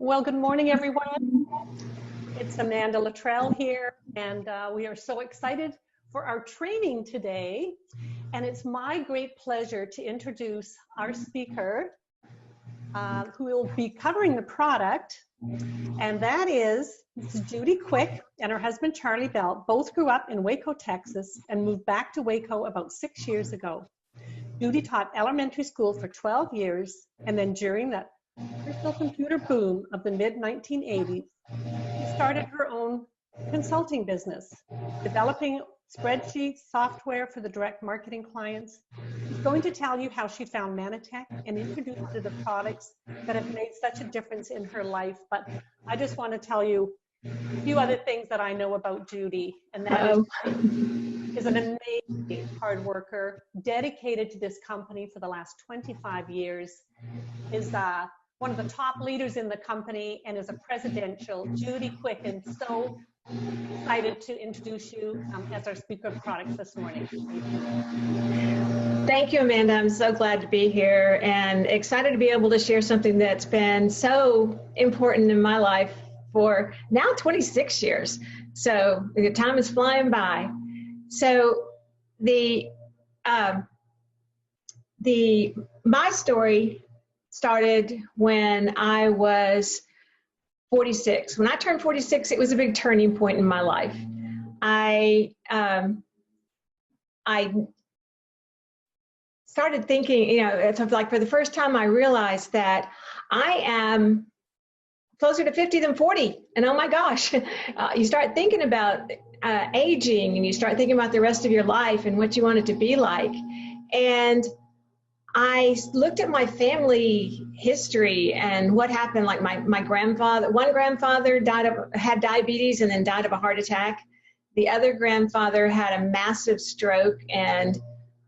Well, good morning, everyone. It's Amanda Luttrell here, and we are so excited for our training today. And it's my great pleasure to introduce our speaker, who will be covering the product, and that is Mrs. Judy Quick and her husband, Charlie Bell. Both grew up in Waco, Texas, and moved back to Waco about 6 years ago. Judy taught elementary school for 12 years, and then during the personal computer boom of the mid-1980s, she started her own consulting business, developing spreadsheets, software for the direct marketing clients. She's going to tell you how she found Manatech and introduced her to the products that have made such a difference in her life. But I just want to tell you a few other things that I know about Judy, and that is an amazing hard worker, dedicated to this company for the last 25 years, is one of the top leaders in the company, and is a presidential. Judy Quick, and so excited to introduce you as our speaker of products this morning. Thank you, Amanda. I'm so glad to be here and excited to be able to share something that's been so important in my life for now 26 years. So the time is flying by. So my story started when I was 46. When I turned 46, it was a big turning point in my life. I started thinking, it's like for the first time I realized that I am closer to 50 than 40. And oh my gosh, you start thinking about aging, and you start thinking about the rest of your life and what you want it to be like. And I looked at my family history and what happened. Like my grandfather, one grandfather had diabetes and then died of a heart attack. The other grandfather had a massive stroke, and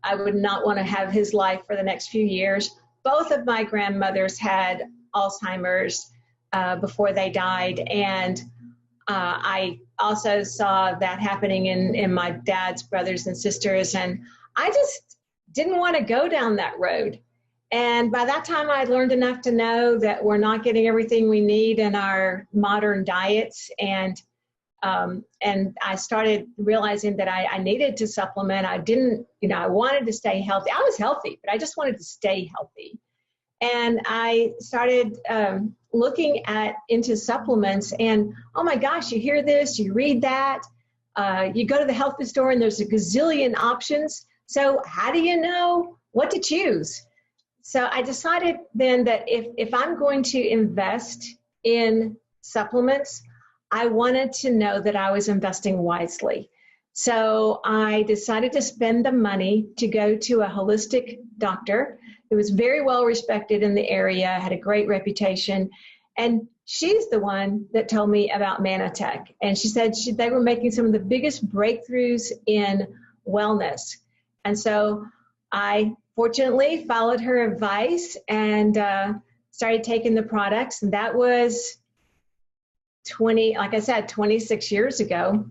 I would not want to have his life for the next few years. Both of my grandmothers had Alzheimer's before they died, and I also saw that happening in my dad's brothers and sisters, and I just didn't want to go down that road. And by that time, I learned enough to know that we're not getting everything we need in our modern diets, and I started realizing that I needed to supplement. I didn't, I wanted to stay healthy. I was healthy, but I just wanted to stay healthy. And I started looking into supplements, and oh my gosh, you hear this, you read that, you go to the health food store and there's a gazillion options. So how do you know what to choose? So I decided then that if I'm going to invest in supplements, I wanted to know that I was investing wisely. So I decided to spend the money to go to a holistic doctor who was very well respected in the area, had a great reputation. And she's the one that told me about Manatech. And she said they were making some of the biggest breakthroughs in wellness. And so I fortunately followed her advice and started taking the products. And that was 26 years ago.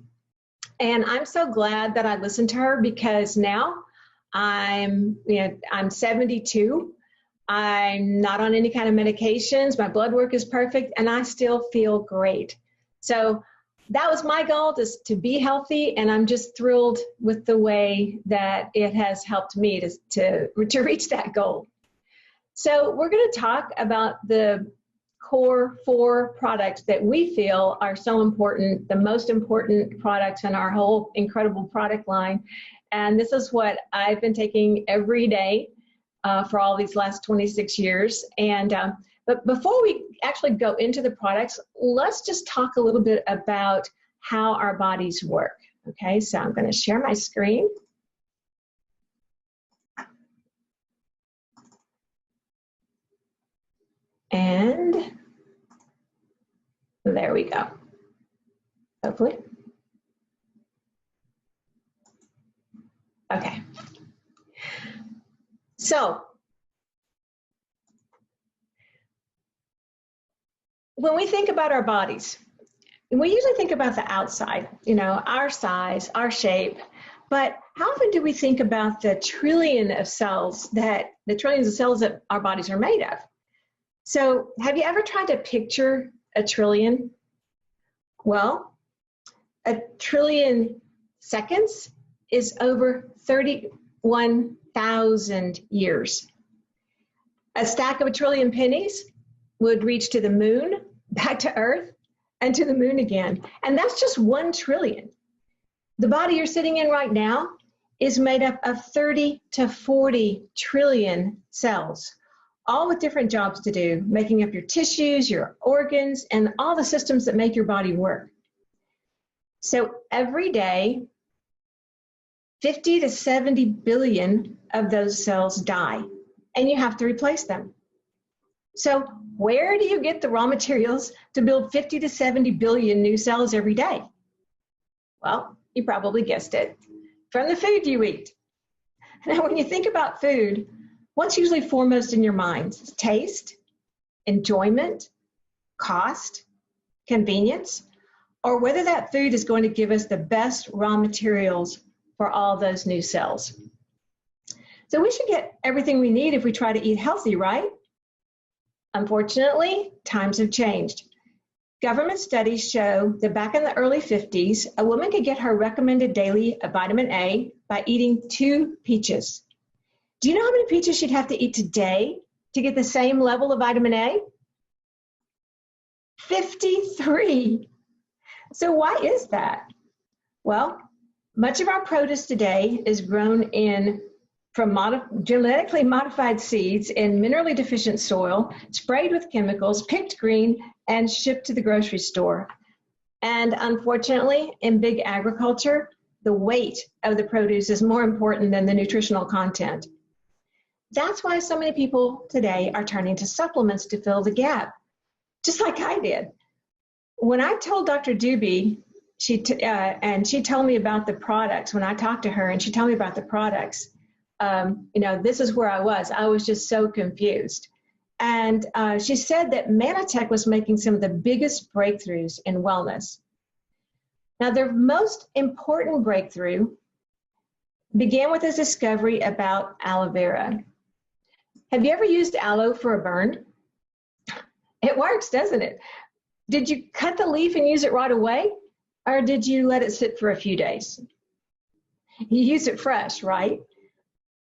And I'm so glad that I listened to her, because now I'm 72. I'm not on any kind of medications. My blood work is perfect, and I still feel great. So that was my goal, to be healthy, and I'm just thrilled with the way that it has helped me to reach that goal. So we're going to talk about the core 4 products that we feel are so important, the most important products in our whole incredible product line. And this is what I've been taking every day for all these last 26 years. And but before we actually go into the products, let's just talk a little bit about how our bodies work. Okay, so I'm going to share my screen. And there we go, hopefully. Okay. So when we think about our bodies, we usually think about the outside, our size, our shape, but how often do we think about the trillions of cells that our bodies are made of? So have you ever tried to picture a trillion? Well, a trillion seconds is over 31,000 years. A stack of a trillion pennies would reach to the moon, back to Earth, and to the moon again. And that's just 1 trillion. The body you're sitting in right now is made up of 30 to 40 trillion cells, all with different jobs to do, making up your tissues, your organs, and all the systems that make your body work. So every day, 50 to 70 billion of those cells die, and you have to replace them. So where do you get the raw materials to build 50 to 70 billion new cells every day? Well, you probably guessed it, from the food you eat. Now, when you think about food, what's usually foremost in your mind? Taste, enjoyment, cost, convenience, or whether that food is going to give us the best raw materials for all those new cells. So we should get everything we need if we try to eat healthy, right? Unfortunately, times have changed. Government studies show that back in the early 50s, a woman could get her recommended daily vitamin A by eating 2 peaches. Do you know how many peaches she'd have to eat today to get the same level of vitamin A? 53. So why is that? Well, much of our produce today is grown from genetically modified seeds in minerally deficient soil, sprayed with chemicals, picked green, and shipped to the grocery store. And unfortunately, in big agriculture, the weight of the produce is more important than the nutritional content. That's why so many people today are turning to supplements to fill the gap, just like I did. When I told Dr. Doobie, and she told me about the products, when I talked to her and she told me about the products, this is where I was just so confused. And she said that Manatech was making some of the biggest breakthroughs in wellness. Now, their most important breakthrough began with his discovery about aloe vera. Have you ever used aloe for a burn? It works, doesn't it? Did you cut the leaf and use it right away? Or did you let it sit for a few days? You use it fresh, right?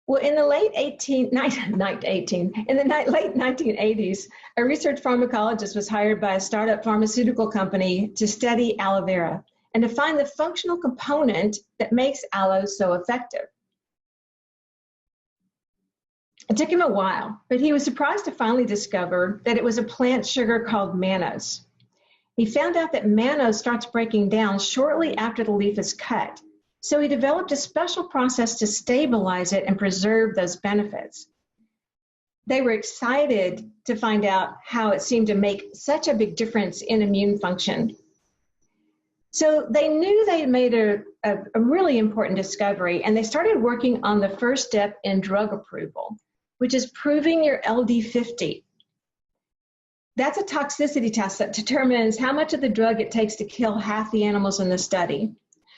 Well, in the late 1980s, a research pharmacologist was hired by a startup pharmaceutical company to study aloe vera and to find the functional component that makes aloe so effective. It took him a while, but he was surprised to finally discover that it was a plant sugar called mannose. He found out that mannose starts breaking down shortly after the leaf is cut. So he developed a special process to stabilize it and preserve those benefits. They were excited to find out how it seemed to make such a big difference in immune function. So they knew they had made a really important discovery, and they started working on the first step in drug approval, which is proving your LD50. That's a toxicity test that determines how much of the drug it takes to kill half the animals in the study.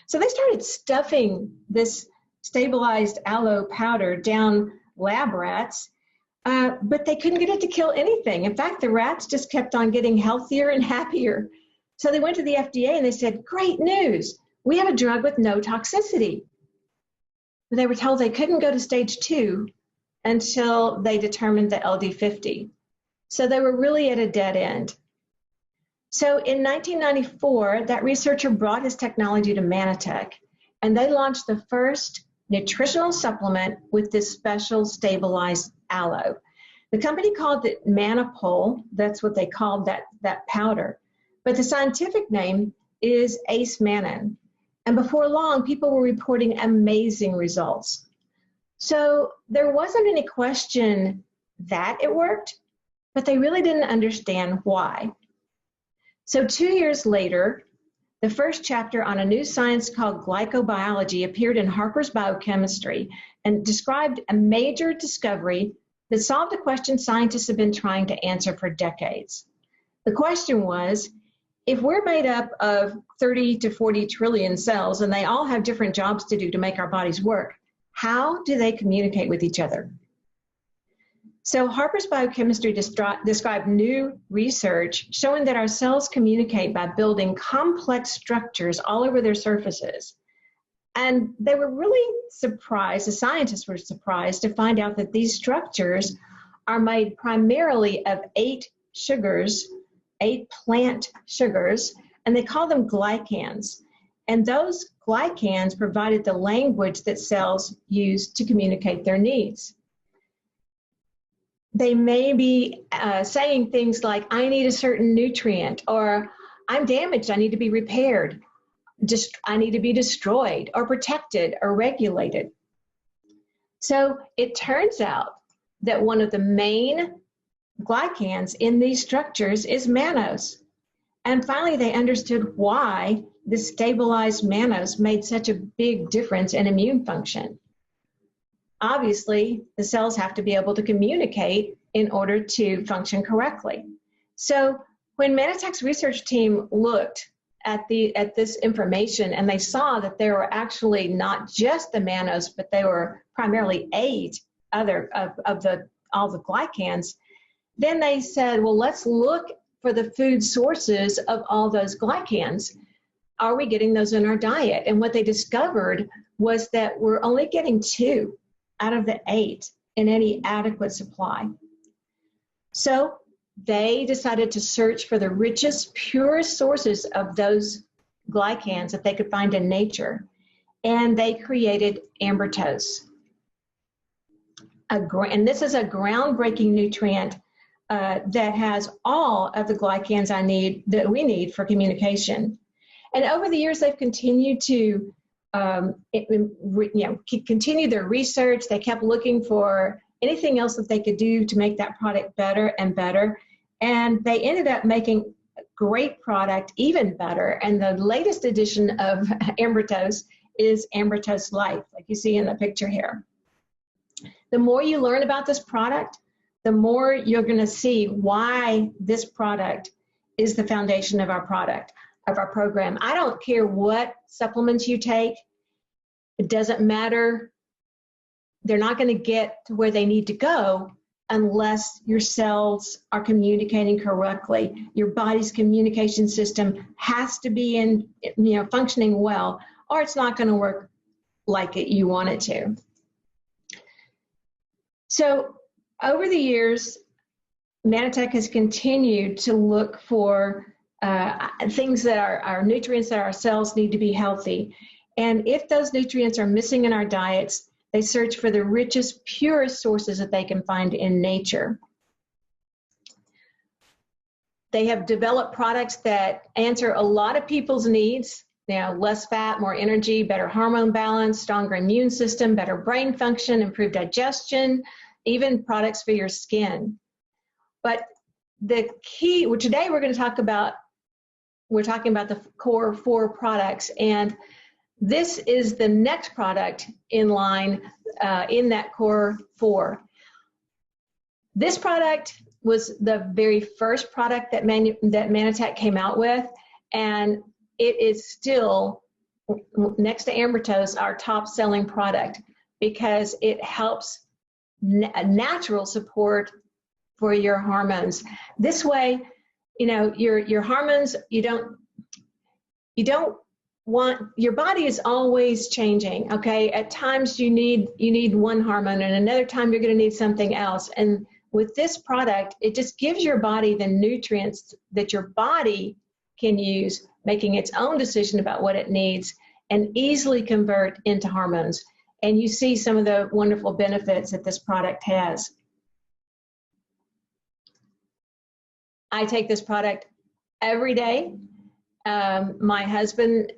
So they started stuffing this stabilized aloe powder down lab rats, but they couldn't get it to kill anything. In fact, the rats just kept on getting healthier and happier. So they went to the FDA and they said, great news, we have a drug with no toxicity. But they were told they couldn't go to stage 2 until they determined the LD50. So they were really at a dead end. So in 1994, that researcher brought his technology to Manatech, and they launched the first nutritional supplement with this special stabilized aloe. The company called it Manipol. That's what they called that powder. But the scientific name is Ace Mannan. And before long, people were reporting amazing results. So there wasn't any question that it worked, but they really didn't understand why. So 2 years later, the first chapter on a new science called glycobiology appeared in Harper's Biochemistry and described a major discovery that solved a question scientists have been trying to answer for decades. The question was, if we're made up of 30 to 40 trillion cells and they all have different jobs to do to make our bodies work, how do they communicate with each other? So Harper's Biochemistry described new research showing that our cells communicate by building complex structures all over their surfaces. And they were really surprised, the scientists were surprised to find out that these structures are made primarily of 8 sugars, 8 plant sugars, and they call them glycans. And those glycans provided the language that cells use to communicate their needs. They may be saying things like, I need a certain nutrient, or I'm damaged, I need to be repaired. I need to be destroyed or protected or regulated. So it turns out that one of the main glycans in these structures is mannose. And finally, they understood why the stabilized mannose made such a big difference in immune function. Obviously, the cells have to be able to communicate in order to function correctly. So when Manitech's research team looked at this information, and they saw that there were actually not just the mannose, but they were primarily 8 other of all the glycans, then they said, well, let's look for the food sources of all those glycans. Are we getting those in our diet? And what they discovered was that we're only getting 2 out of the 8 in any adequate supply. So they decided to search for the richest, purest sources of those glycans that they could find in nature. And they created ambertose. And this is a groundbreaking nutrient that has all of the glycans that we need for communication. And over the years, they've continued to continue their research. They kept looking for anything else that they could do to make that product better and better. And they ended up making a great product even better. And the latest edition of ambertose is ambertose life, like you see in the picture here. The more you learn about this product, the more you're going to see why this product is the foundation of our program. I don't care what supplements you take. It doesn't matter. They're not going to get to where they need to go unless your cells are communicating correctly. Your body's communication system has to be functioning well, or it's not going to work like you want it to. So over the years, Manitech has continued to look for things that are nutrients that our cells need to be healthy. And if those nutrients are missing in our diets, they search for the richest, purest sources that they can find in nature. They have developed products that answer a lot of people's needs. Less fat, more energy, better hormone balance, stronger immune system, better brain function, improved digestion, even products for your skin. But the key, today we're talking about the core 4 products, and this is the next product in line in that core 4. This product was the very first product that Manitech came out with, and it is still, next to ambertose, our top selling product because it helps natural support for your hormones. This way, your hormones, you don't want, your body is always changing, okay? At times you need one hormone, and another time you're going to need something else. And with this product, it just gives your body the nutrients that your body can use, making its own decision about what it needs, and easily convert into hormones. And you see some of the wonderful benefits that this product has. I take this product every day. My husband,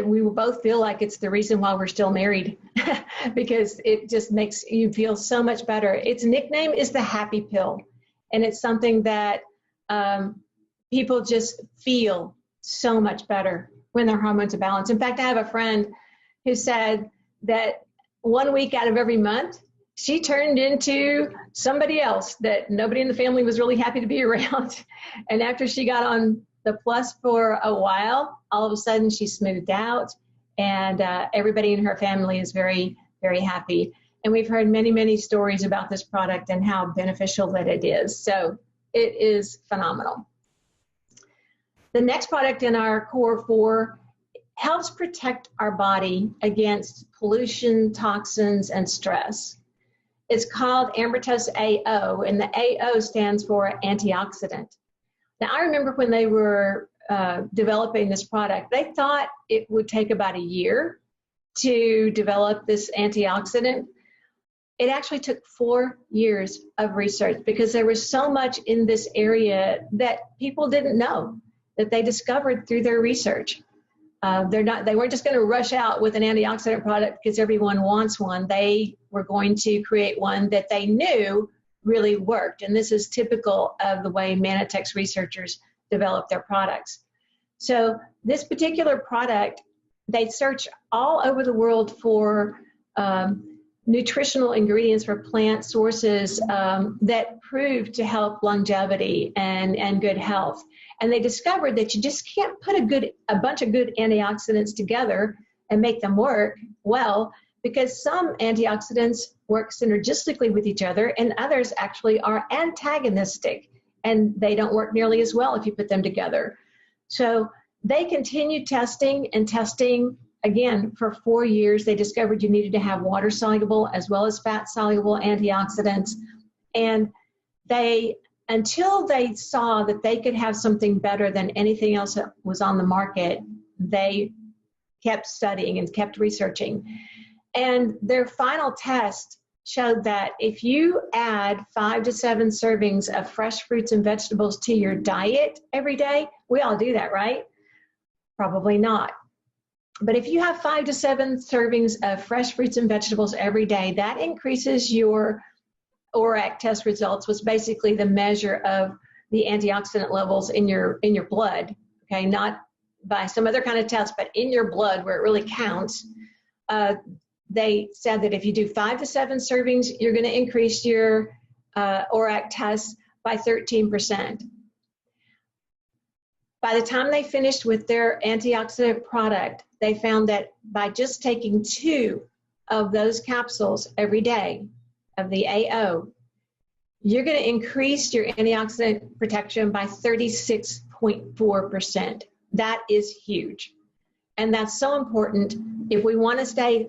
we will both feel like it's the reason why we're still married because it just makes you feel so much better. Its nickname is the happy pill, and it's something that people just feel so much better when their hormones are balanced. In fact, I have a friend who said that 1 week out of every month, she turned into somebody else that nobody in the family was really happy to be around. And after she got on the plus for a while, all of a sudden she smoothed out, and everybody in her family is very, very happy. And we've heard many, many stories about this product and how beneficial that it is. So it is phenomenal. The next product in our Core 4 helps protect our body against pollution, toxins, and stress. It's called Ambertose AO, and the AO stands for antioxidant. Now, I remember when they were developing this product, they thought it would take about a year to develop this antioxidant. It actually took 4 years of research because there was so much in this area that people didn't know, that they discovered through their research. They weren't just going to rush out with an antioxidant product because everyone wants one. They were going to create one that they knew really worked. And this is typical of the way Manitex researchers develop their products. So this particular product, they search all over the world for nutritional ingredients for plant sources that prove to help longevity and good health. And they discovered that you just can't put a bunch of good antioxidants together and make them work well, because some antioxidants work synergistically with each other and others actually are antagonistic, and they don't work nearly as well if you put them together. So they continued testing and testing. Again, for 4 years, they discovered you needed to have water-soluble as well as fat-soluble antioxidants. And until they saw that they could have something better than anything else that was on the market, they kept studying and kept researching. And their final test showed that if you add 5 to 7 servings of fresh fruits and vegetables to your diet every day, we all do that, right? Probably not. But if you have 5 to 7 servings of fresh fruits and vegetables every day, that increases your ORAC test results, was basically the measure of the antioxidant levels in your blood, okay, not by some other kind of test, but in your blood where it really counts. They said that if you do 5 to 7 servings, you're going to increase your ORAC test by 13%. By the time they finished with their antioxidant product, they found that by just taking 2 of those capsules every day of the AO, you're going to increase your antioxidant protection by 36.4%. That is huge. And that's so important. If we want to stay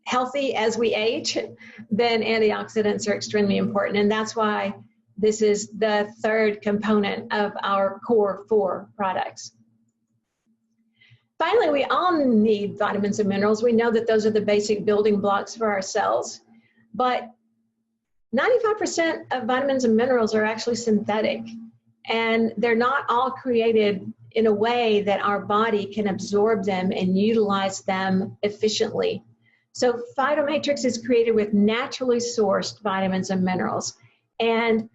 healthy as we age, then antioxidants are extremely important. And that's why this is the third component of our Core 4 products. Finally, we all need vitamins and minerals. We know that those are the basic building blocks for our cells. But 95% of vitamins and minerals are actually synthetic, and they're not all created in a way that our body can absorb them and utilize them efficiently. So Phytomatrix is created with naturally sourced vitamins and minerals. And,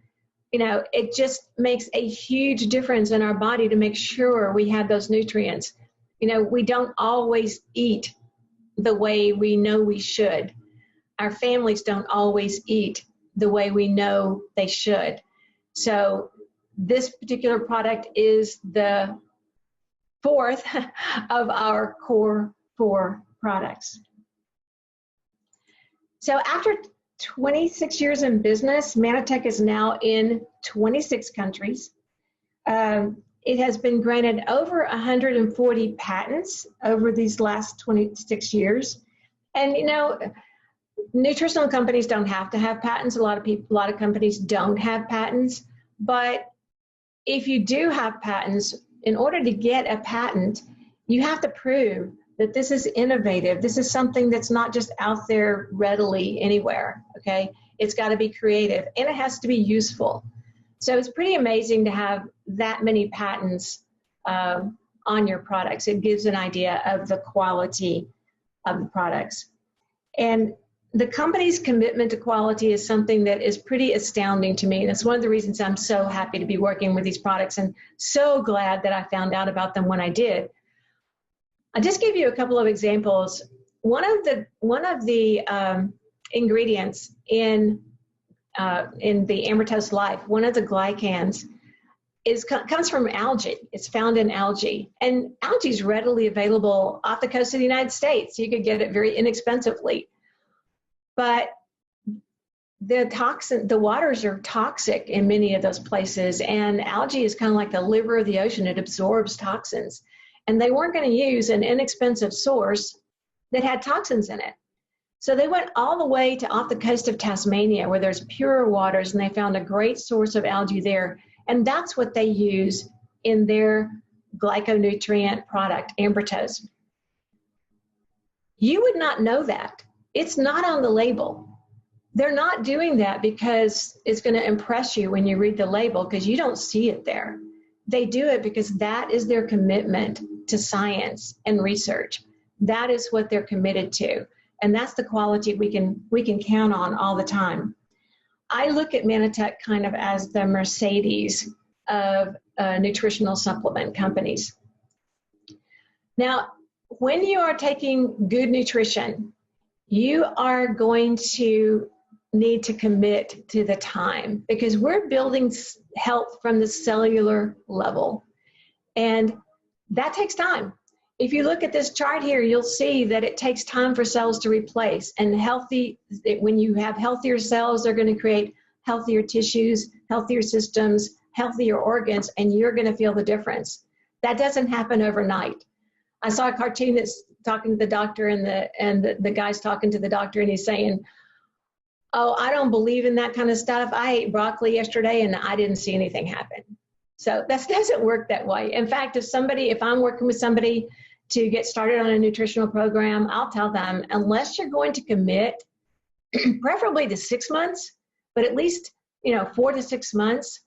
you know, it just makes a huge difference in our body to make sure we have those nutrients. You know, we don't always eat the way we know we should. Our families don't always eat the way we know they should. So this particular product is the fourth of our Core 4 products. So after 26 years in business, Manitech is now in 26 countries. It has been granted over 140 patents over these last 26 years. And, you know, nutritional companies don't have to have patents. A lot of companies don't have patents. But if you do have patents, in order to get a patent, you have to prove that this is innovative. This is something that's not just out there readily anywhere, okay? It's got to be creative, and it has to be useful. So it's pretty amazing to have that many patents on your products. It gives an idea of the quality of the products. And the company's commitment to quality is something that is pretty astounding to me. And it's one of the reasons I'm so happy to be working with these products and so glad that I found out about them when I did. I'll just give you a couple of examples. One of the ingredients in the Ambertose Life, one of the glycans, comes from algae. It's found in algae. And algae is readily available off the coast of the United States. You could get it very inexpensively. But the waters are toxic in many of those places, and algae is kind of like the liver of the ocean. It absorbs toxins, and they weren't going to use an inexpensive source that had toxins in it. So they went all the way to off the coast of Tasmania, where there's pure waters, and they found a great source of algae there, and that's what they use in their glyconutrient product, ambrotose. You would not know that. It's not on the label. They're not doing that because it's going to impress you when you read the label, because you don't see it there. They do it because that is their commitment to science and research. That is what they're committed to. And that's the quality we can count on all the time. I look at Manatech kind of as the Mercedes of nutritional supplement companies. Now, when you are taking good nutrition, you are going to need to commit to the time, because we're building health from the cellular level, and that takes time. If you look at this chart here, you'll see that it takes time for cells to replace, and when you have healthier cells, they're going to create healthier tissues, healthier systems, healthier organs, and you're going to feel the difference. That doesn't happen overnight. I saw a cartoon that's talking to the doctor, and the guy's talking to the doctor, and he's saying, "Oh, I don't believe in that kind of stuff. I ate broccoli yesterday and I didn't see anything happen." So that doesn't work that way. In fact, if I'm working with somebody to get started on a nutritional program, I'll tell them, unless you're going to commit, preferably to 6 months, but at least 4 to 6 months,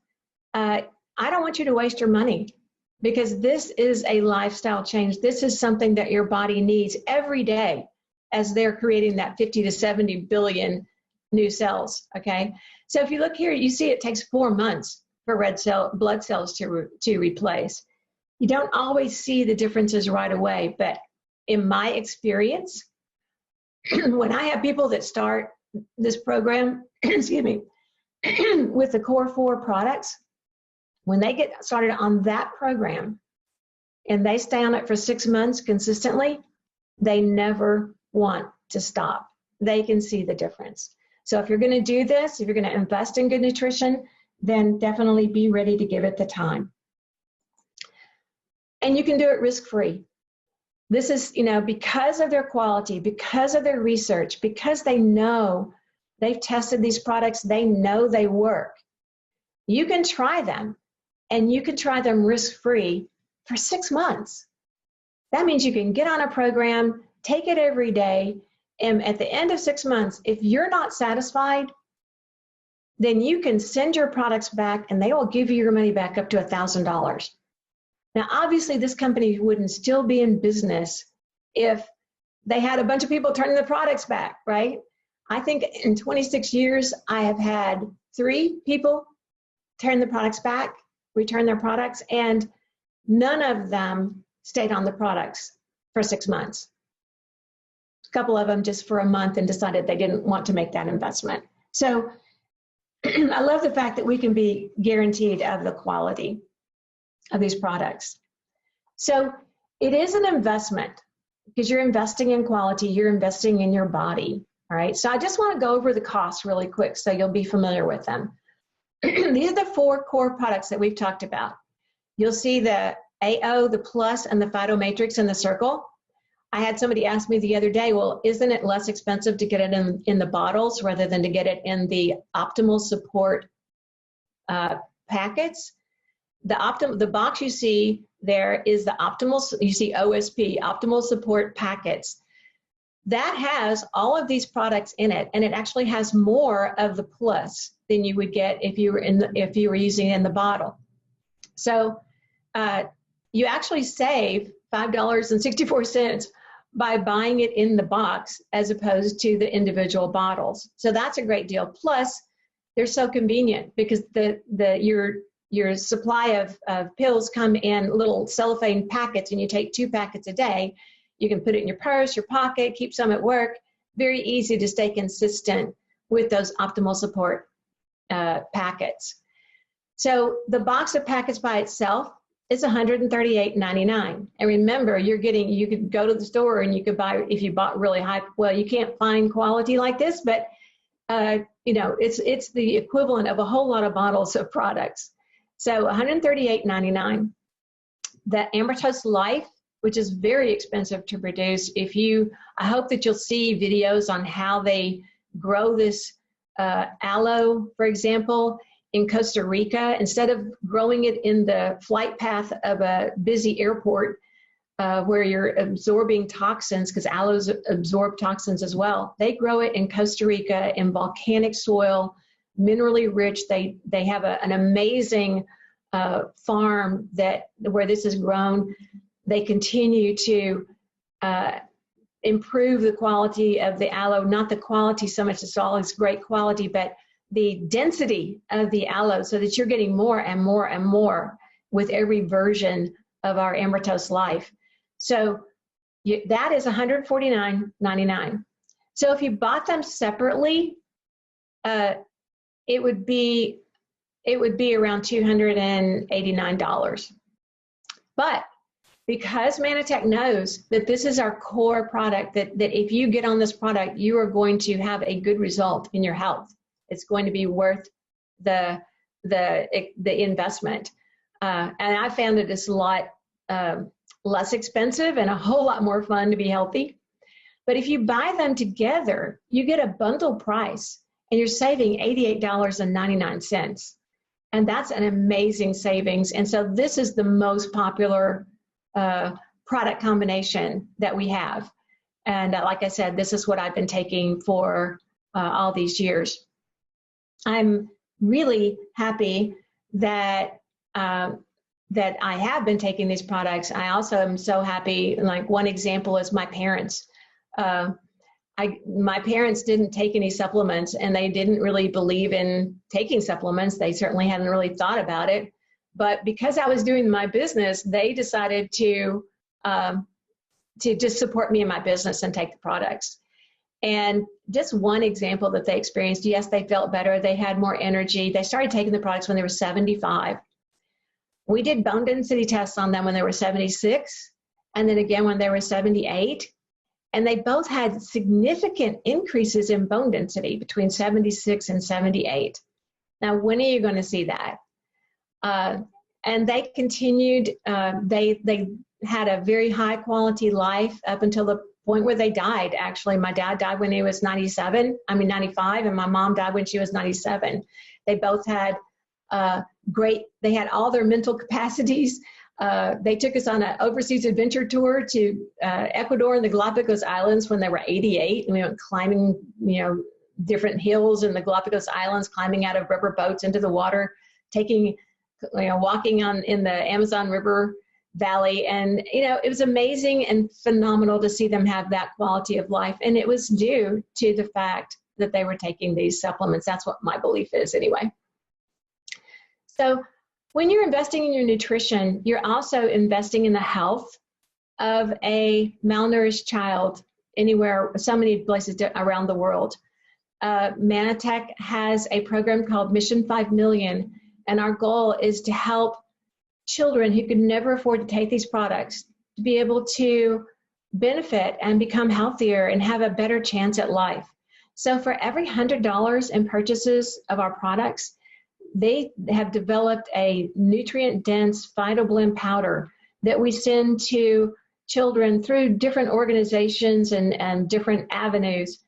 I don't want you to waste your money, because this is a lifestyle change. This is something that your body needs every day as they're creating that 50 to 70 billion new cells, okay? So if you look here, you see it takes 4 months for blood cells to replace. You don't always see the differences right away, but in my experience, when I have people that start this program, excuse me, with the core 4 products, when they get started on that program and they stay on it for 6 months consistently, they never want to stop. They can see the difference. So if you're going to do this, if you're going to invest in good nutrition, then definitely be ready to give it the time. And you can do it risk-free. This is, because of their quality, because of their research, because they know they've tested these products, they know they work. You can try them, and you can try them risk-free for 6 months. That means you can get on a program, take it every day, and at the end of 6 months, if you're not satisfied, then you can send your products back and they will give you your money back up to $1,000. Now, obviously, this company wouldn't still be in business if they had a bunch of people turning the products back, right? I think in 26 years, I have had 3 people turn the products back, return their products, and none of them stayed on the products for 6 months. A couple of them just for a month and decided they didn't want to make that investment. So I love the fact that we can be guaranteed of the quality of these products. So it is an investment, because you're investing in quality, you're investing in your body, all right? So I just want to go over the costs really quick so you'll be familiar with them. These are the 4 core products that we've talked about. You'll see the AO, the Plus, and the Phytomatrix in the circle. I had somebody ask me the other day, well, isn't it less expensive to get it in the bottles rather than to get it in the optimal support packets? The box you see there is the optimal, you see OSP, optimal support packets. That has all of these products in it, and it actually has more of the Plus than you would get if you were using it in the bottle. So you actually save $5.64 by buying it in the box as opposed to the individual bottles. So that's a great deal. Plus, they're so convenient because your supply of pills come in little cellophane packets, and you take 2 packets a day. You can put it in your purse, your pocket, keep some at work. Very easy to stay consistent with those optimal support packets. So the box of packets by itself is $138.99. And remember, you could go to the store and you could buy, if you bought really high, well, you can't find quality like this, but it's the equivalent of a whole lot of bottles of products. So $138.99. The Ambertoast Life, which is very expensive to produce. I hope that you'll see videos on how they grow this aloe, for example, in Costa Rica. Instead of growing it in the flight path of a busy airport where you're absorbing toxins, because aloes absorb toxins as well, they grow it in Costa Rica in volcanic soil, minerally rich. They have an amazing farm where this is grown. They continue to improve the quality of the aloe, not the quality so much as all its great quality, but the density of the aloe, so that you're getting more and more and more with every version of our Ambertoast Life. So that is $149.99. So if you bought them separately, it would be around $289. But because Manatech knows that this is our core product, that if you get on this product, you are going to have a good result in your health. It's going to be worth the investment. And I found that it's a lot less expensive and a whole lot more fun to be healthy. But if you buy them together, you get a bundle price and you're saving $88.99. And that's an amazing savings. And so this is the most popular product combination that we have. And like I said, this is what I've been taking for all these years. I'm really happy that that I have been taking these products. I also am so happy, like one example is my parents. My parents didn't take any supplements, and they didn't really believe in taking supplements. They certainly hadn't really thought about it. But because I was doing my business, they decided to just support me in my business and take the products. And just one example that they experienced, yes, they felt better. They had more energy. They started taking the products when they were 75. We did bone density tests on them when they were 76, and then again when they were 78. And they both had significant increases in bone density between 76 and 78. Now, when are you going to see that? And they continued, they had a very high quality life up until the point where they died. Actually, my dad died when he was 95, and my mom died when she was 97. They both had they had all their mental capacities. They took us on an overseas adventure tour to Ecuador and the Galapagos Islands when they were 88, and we went climbing, different hills in the Galapagos Islands, climbing out of rubber boats into the water, walking in the Amazon River Valley, and it was amazing and phenomenal to see them have that quality of life, and it was due to the fact that they were taking these supplements. That's what my belief is, anyway. So when you're investing in your nutrition, you're also investing in the health of a malnourished child anywhere, so many places around the world. Manatech has a program called Mission 5 Million, and our goal is to help children who could never afford to take these products to be able to benefit and become healthier and have a better chance at life. So for every $100 in purchases of our products, they have developed a nutrient-dense phytoblend powder that we send to children through different organizations and different avenues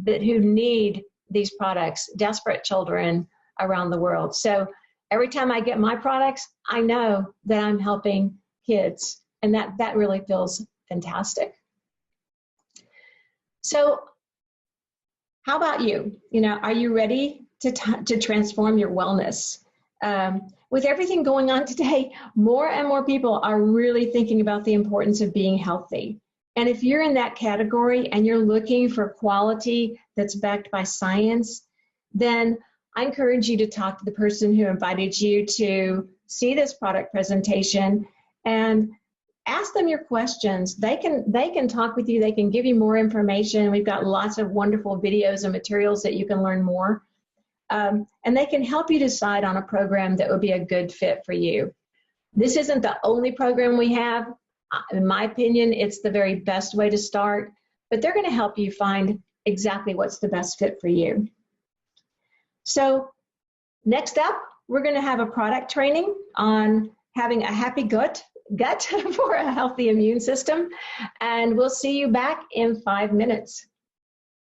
who need these products, desperate children around the world. So every time I get my products, I know that I'm helping kids, and that really feels fantastic. So how about you? Are you ready to transform your wellness? With everything going on today, more and more people are really thinking about the importance of being healthy. And if you're in that category and you're looking for quality that's backed by science, then I encourage you to talk to the person who invited you to see this product presentation and ask them your questions. They can talk with you. They can give you more information. We've got lots of wonderful videos and materials that you can learn more. And they can help you decide on a program that would be a good fit for you. This isn't the only program we have. In my opinion, it's the very best way to start, but they're going to help you find exactly what's the best fit for you. So next up, we're going to have a product training on having a happy gut for a healthy immune system. And we'll see you back in 5 minutes.